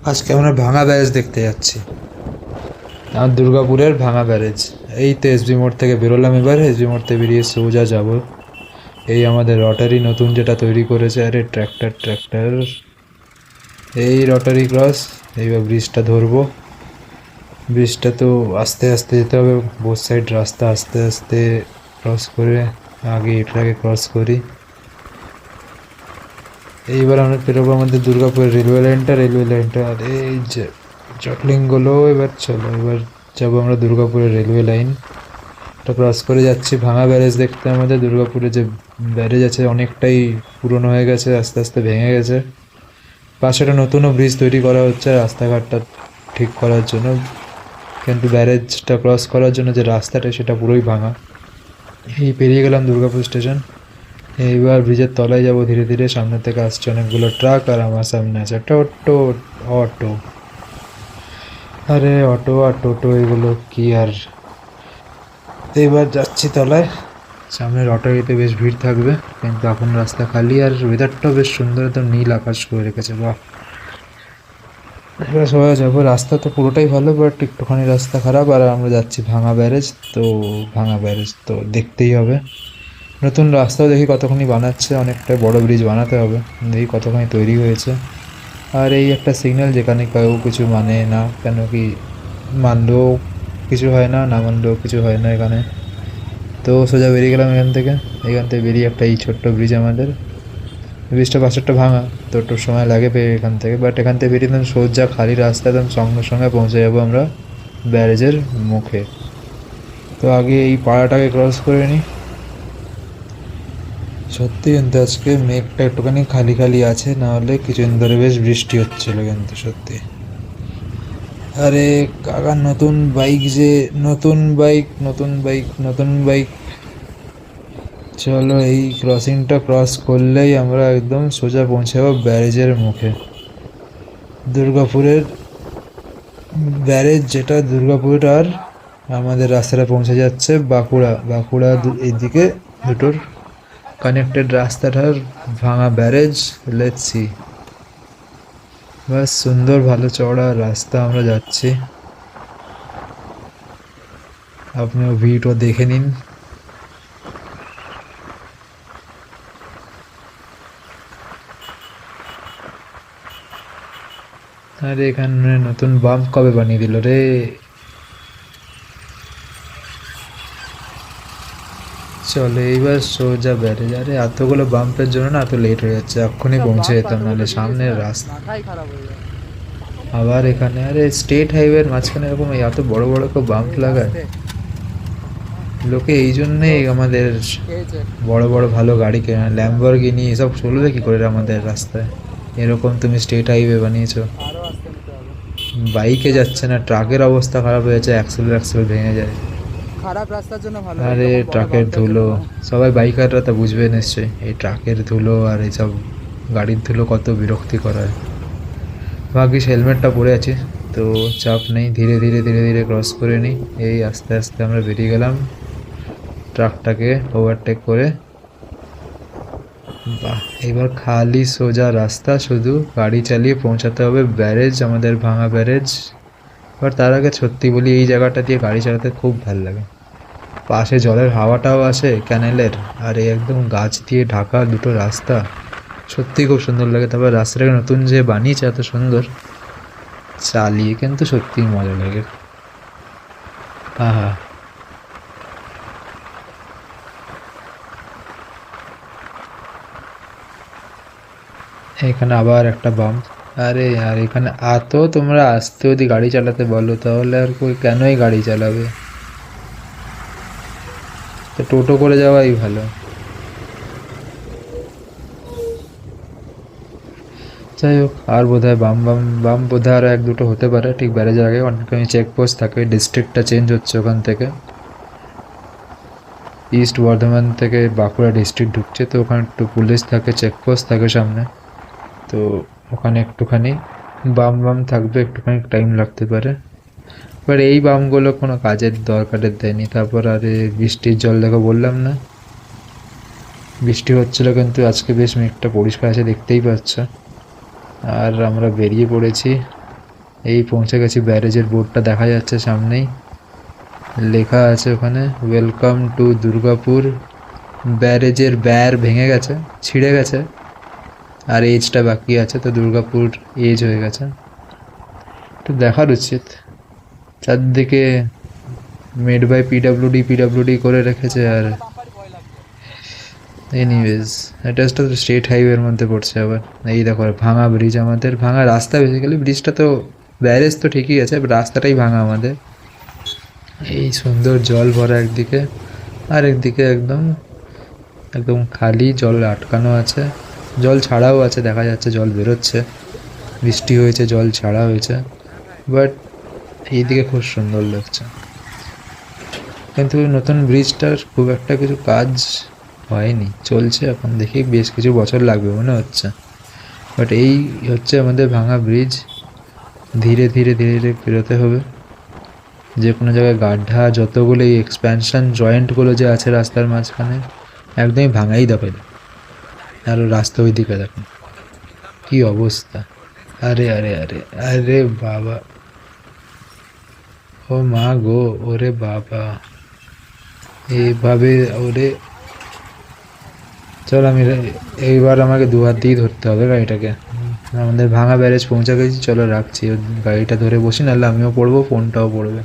আজকে আমরা ভাঙা ব্যারেজ দেখতে যাচ্ছি। আমার দুর্গাপুরের ভাঙা ব্যারেজ। এই তো এসবি মোড় থেকে বেরোলাম, এবার এসবি মোড় থেকে বেরিয়ে সোজা যাব এই আমাদের রটারি নতুন যেটা তৈরি করেছে। আরে ট্র্যাক্টর ট্র্যাক্টর, এই রটারি ক্রস। এইবার ব্রিজটা ধরবো। ব্রিজটা তো আস্তে আস্তে যেতে হবে, বোথ সাইড রাস্তা আস্তে আস্তে ক্রস করে। আগে এটাকে ক্রস করি। এইবার আমরা পেরোবো আমাদের দুর্গাপুরের রেলওয়ে লাইনটা। আর এই যে জটলিংগুলো, এবার চলো এবার যাবো আমরা দুর্গাপুরের রেলওয়ে লাইন। এটা ক্রস করে যাচ্ছি ভাঙা ব্যারেজ দেখতে। আমাদের দুর্গাপুরে যে ব্যারেজ আছে অনেকটাই পুরনো হয়ে গেছে, আস্তে আস্তে ভেঙে গেছে। পাশে একটা নতুনও ব্রিজ তৈরি করা হচ্ছে রাস্তাঘাটটা ঠিক করার জন্য, কিন্তু ব্যারেজটা ক্রস করার জন্য যে রাস্তাটা সেটা পুরোই ভাঙা। এই পেরিয়ে গেলাম দুর্গাপুর স্টেশন। এইবার ব্রিজের তলায় যাব ধীরে ধীরে। সামনে থেকে আসছে অনেকগুলো ট্রাক, আর আমার সামনে আছে একটা অটো। অটো, আরে অটো আর টোটো এগুলো কি আর। এইবার যাচ্ছি তলায়। সামনের অটোতে বেশ ভিড় থাকবে, কিন্তু এখন রাস্তা খালি আর ওয়েদারটাও বেশ সুন্দর, একদম নীল আকাশ করে রেখেছে, বাহ। এবার সবাই যাবো। রাস্তা তো পুরোটাই ভালো, বাট একটুখানি রাস্তা খারাপ। আর আমরা যাচ্ছি ভাঙা ব্যারেজ, তো ভাঙা ব্যারেজ তো দেখতেই হবে। নতুন রাস্তাও দেখি কতখানি বানাচ্ছে, অনেকটা বড় ব্রিজ বানাতে হবে, দেখি কতখানি তৈরি হয়েছে। আর এই একটা সিগন্যাল, যেখানে কেউ কিছু মানে না, কেন কি মানলেও কিছু হয় না, না মানলেও কিছু হয় না এখানে। তো সোজা বেরিয়ে গেলাম এখান থেকে বেরিয়ে একটা এই ছোট্ট ব্রিজ আমাদের। ব্রিজটা পাশেরটা ভাঙা, তো একটু সময় লাগে এখান থেকে, বাট এখান থেকে বেরিয়ে একদম সোজা খালি রাস্তা, একদম সঙ্গে সঙ্গে পৌঁছে যাবো আমরা ব্যারেজের মুখে। তো আগে এই পাড়াটাকে ক্রস করে নিই। সত্যি কিন্তু আজকে মেঘটা একটুখানি খালি খালি আছে, নাহলে কিছুদিন ধরে বেশ বৃষ্টি হচ্ছিল কিন্তু সত্যি। আরে কাকা, নতুন বাইক যে, নতুন বাইক নতুন বাইক নতুন বাইক। চলো এই ক্রসিংটা ক্রস করলেই আমরা একদম সোজা পৌঁছে যাবো ব্যারেজের মুখে। দুর্গাপুরের ব্যারেজ যেটা দুর্গাপুর, আর আমাদের রাস্তাটা পৌঁছে যাচ্ছে বাঁকুড়া এইদিকে দুটোর কানেক্টেড রাস্তাটার ভাঙা ব্যারেজ। Let's see. বাস সুন্দর ভালো চওড়া রাস্তা আমরা যাচ্ছি, আপনিও ভিডিও দেখে নিন। আরে এখানে নতুন বাম্প কবে বানিয়ে দিল রে। চলে এইবার সোজা ব্যারেজ। আরে এতগুলো বাম্পের জন্য না এত লেট হয়ে যাচ্ছে, এক্ষুনি পৌঁছে যেতাম, নাহলে সামনের রাস্তা। আবার এখানে আরে স্টেট হাইওয়ের মাঝখানে এরকম এত বড় বড় কেউ বাম্প লাগায়। লোকে এই জন্যেই আমাদের বড় বড় ভালো গাড়ি কেনে, ল্যাম্বরগিনি এসব চলবে কি করে আমাদের রাস্তায়। এরকম তুমি স্টেট হাইওয়ে বানিয়েছো, বাইকে যাচ্ছে না, ট্রাকের অবস্থা খারাপ হয়েছে, অ্যাক্সেল ভেঙে যায়। খারাপ রাস্তার জন্য ভালো, আরে এরকম বড় ট্রাকের বাম্পের জন্য ধুলো, নয়। সবাই বাইকাররা তো বুঝবে নিশ্চয়ই, এই ট্রাকের ধুলো আর এইসব গাড়ির ধুলো কত বিরক্তি করা হয়। ভাগ্যিস হেলমেটটা পরে আছি, তো চাপ নেই। ধীরে ধীরে ধীরে ধীরে ক্রস করে নিই। এই আস্তে আস্তে আমরা বেরিয়ে গেলাম ট্রাকটাকে ওভারটেক করে। বাহ, এবার খালি সোজা রাস্তা, শুধু গাড়ি চালিয়ে পৌঁছাতে হবে ব্যারেজ, আমাদের ভাঙা ব্যারেজ। এবার তার আগে সত্যি বলি, এই জায়গাটা দিয়ে গাড়ি চালাতে খুব ভালো লাগে। পাশে জলের হাওয়াটাও আসে ক্যানেলের, আর এই একদম গাছ দিয়ে ঢাকা দুটো রাস্তা, সত্যি খুব সুন্দর লাগে। তারপর রাস্তাটাকে নতুন যে বানিয়েছে এত সুন্দর, চালিয়ে কিন্তু সত্যিই মজা লাগে। হ্যাঁ হ্যাঁ। এখানে আবার একটা বাম্প। আরে আর এখানে তোমরা আস্তে যদি গাড়ি চালাতে বলো, তাহলে আর কেনই গাড়ি চালাবে, তো টোটো করে যাওয়াই ভালো। যাই হোক, আর বোধহয় বাম বোধহয় আরও এক দুটো হতে পারে ঠিক ব্যারেজের আগে, অনেকখানি চেকপোস্ট থাকে, ডিস্ট্রিক্টটা চেঞ্জ হচ্ছে ওখান থেকে। ইস্ট বর্ধমান থেকে বাঁকুড়া ডিস্ট্রিক্ট ঢুকছে, তো ওখানে একটু পুলিশ থাকে, চেকপোস্ট থাকে সামনে, তো ওখানে একটুখানি বাম থাকবে, একটুখানি টাইম লাগতে পারে। এবার এই বামগুলো কোনো কাজের দরকারের দেয়নি। তারপর আরে বৃষ্টির জল দেখো, বললাম না বৃষ্টি হচ্ছিল, কিন্তু আজকে বেশ মেঘটা পরিষ্কার আছে, দেখতেই পাচ্ছ। আর আমরা বেরিয়ে পড়েছি এই পৌঁছে গেছি, ব্যারেজের বোর্ডটা দেখা যাচ্ছে সামনেই, লেখা আছে ওখানে ওয়েলকাম টু দুর্গাপুর। ব্যারেজের ব্যার ভেঙে গেছে, ছিঁড়ে গেছে, আর এজটা বাকি আছে, তো দুর্গাপুর এজ হয়ে গেছে। তো দেখার উচিত, চারদিকে মেড বাই পিডাব্লিউডি করে রেখেছে। আর এনিওয়েজ, এটা তো স্টেট হাইওয়ের মধ্যে পড়ছে আবার। এই দেখো ভাঙা ব্রিজ, আমাদের ভাঙা রাস্তা, বেসিক্যালি ব্রিজটা তো, ব্যারেজ তো ঠিকই আছে, রাস্তাটাই ভাঙা আমাদের। এই সুন্দর জল ভরা একদিকে, আর একদিকে একদম একদম খালি, জল আটকানো আছে, জল ছাড়াও আছে, দেখা যাচ্ছে জল বেরোচ্ছে, বৃষ্টি হয়েছে জল ছাড়া হয়েছে, বাট এইদিকে খুব সুন্দর লাগছে। কিন্তু নতুন ব্রিজটার খুব একটা কিছু কাজ হয়নি, চলছে এখন, দেখি বেশ কিছু বছর লাগবে মনে হচ্ছে। বাট এই হচ্ছে আমাদের ভাঙা ব্রিজ, ধীরে ধীরে ধীরে ধীরে পেরোতে হবে। যে কোনো জায়গায় গাড্ডা, যতগুলো এই এক্সপ্যানশন জয়েন্টগুলো যে আছে রাস্তার মাঝখানে, একদমই ভাঙাই দেবে। আর রাস্তা ওই দিকে দেখুন কি অবস্থা। আরে আরে আরে আরে বাবা, ও মা গো, ওরে বাবা, এইভাবে ওরে। চল আমি, এইবার আমাকে দু হাত দিয়ে ধরতে হবে গাড়িটাকে। আমাদের ভাঙা ব্যারেজ পৌঁছে গেছি, চলো রাখছি, গাড়িটা ধরে বসি, নাহলে আমিও পড়বো, ফোনটাও পড়বে।